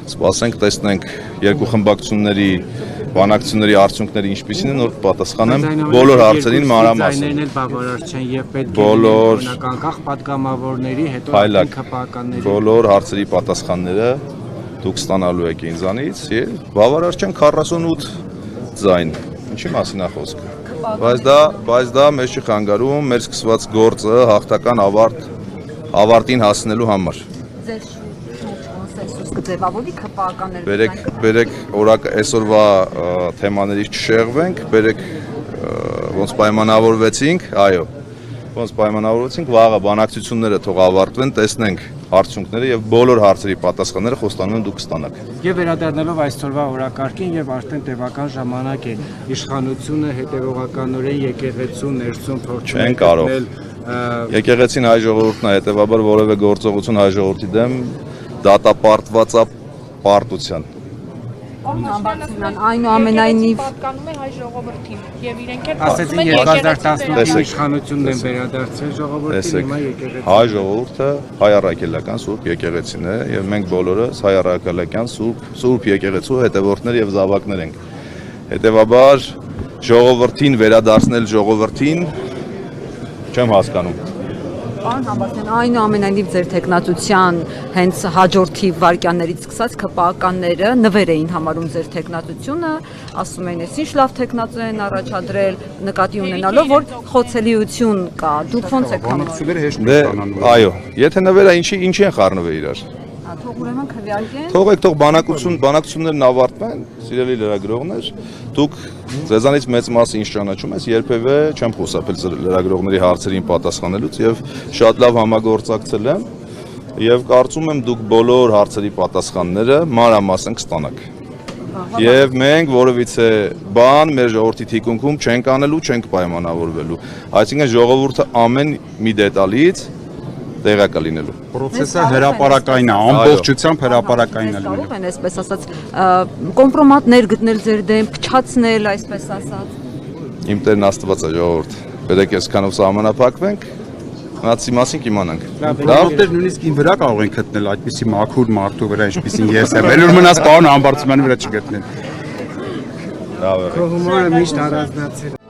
Սպասենք, տեսնենք երկու խմբակցությունների բանակցությունների արդյունքները ինչպիսին են, որ պատասխանեմ բոլոր հարցերին մանրամասն։ Բոլոր պատգամավորների հետո ԿՊԱ-կանների բոլոր հարցերի պատասխանները դուք ստանալու եք ինձանից եւ բավարար չեն 48 ձայն։ Ինչի մասին է խոսքը։ Բայց դա մեզ չի խանգարում մեր սկսված գործը հաղթական ավարտին հասնելու համար։ Ձեր կոնսենսուս կձևավորվի ԿՊԱ-կանների։ Բերեք օրակը այսօրվա թեմաներից չշեղվենք, բերեք ոնց պայմանավորվեցինք, այո։ Ոնց պայմանավորվեցինք, վաղը բանակցությունները թող ավարտվեն, տեսնենք արդյունքները եւ բոլոր հարցերի պատասխանները խոստանում եմ դուք կստանաք։ Եվ վերադառնալով այսօրվա օրակարգին եւ արդեն տևական ժամանակ է իշխանությունը հետեւողականորեն եկեղեցու ներսում փորձում է գտնել Եկեղեցին հայ ժողովուրդն է, հետեւաբար որևէ գործողություն հայ ժողովրդի դեմ դատապարտված է պարտության։ Այնուամենայնիվ պատկանում է հայ ժողովրդին եւ իրենք էլ ասեցին 2018 իշխանությունն են վերադարձել ժողովրդին, հիմա եկեղեցին։ Հայ ժողովուրդը հայ առաքելական սուրբ եկեղեցին է եւ մենք բոլորս հայ առաքելական սուրբ եկեղեցու հետևորդներ եւ զավակներ ենք։ Հետեւաբար ժողովրդին վերադարձնել ժողովրդին չեմ հասկանում։ Պարոն Համբարձյան, այնուամենայնիվ ձեր տեխնատության հենց հաջորդի վարքյաններից սկսած ԿՊԱ-կանները նվեր էին համարում ձեր տեխնատությունը, ասում են, ինչ լավ տեխնատու են առաջադրել, նկատի ունենալով, որ խոցելիություն կա, դուք ոնց եք համարում։ Այո, եթե նվերը ինչի են խառնվել իրար։ Թող ուրեմն քվեարկեն։ Թողեք թող բանակցություններն ավարտվեն, սիրելի լրագրողներ, դուք ձեզանից մեծ մասը ինչ ճանաչում ես, երբևէ չեմ խուսափել լրագրողների հարցերին պատասխանելուց եւ շատ լավ համագործակցել եմ եւ կարծում եմ դուք բոլոր հարցերի պատասխանները մանրամասն կստանաք։ Եվ մենք որևիցե բան մեր ժողովրդի թիկունքում չենք անելու, չենք պայմանավորվելու։ Այսինքն ժողովուրդը ամեն մի դետալից տեղակ է լինելու։ Պրոցեսը հրապարակային է, ամբողջությամբ հրապարակային է լինելու։ Կարող են այսպես ասած կոմպրոմատներ գտնել ձեր դեմ, փչացնել, այսպես ասած։ Իմ Տերն Աստված է ժողովուրդ։ Բերեք այսքանով սահմանափակվենք, մնացի մասին կիմանանք։ Լավ, նույնիսկ ին վրա կարող են գտնել այդպիսի մաքուր մարդու վրա, ինչպեսին ես եմ։ Ելուր մնաց պարոն Համբարձումյանի վրա չգտնեն։ Լավ է։ Հումորը միշտ առանձնացել։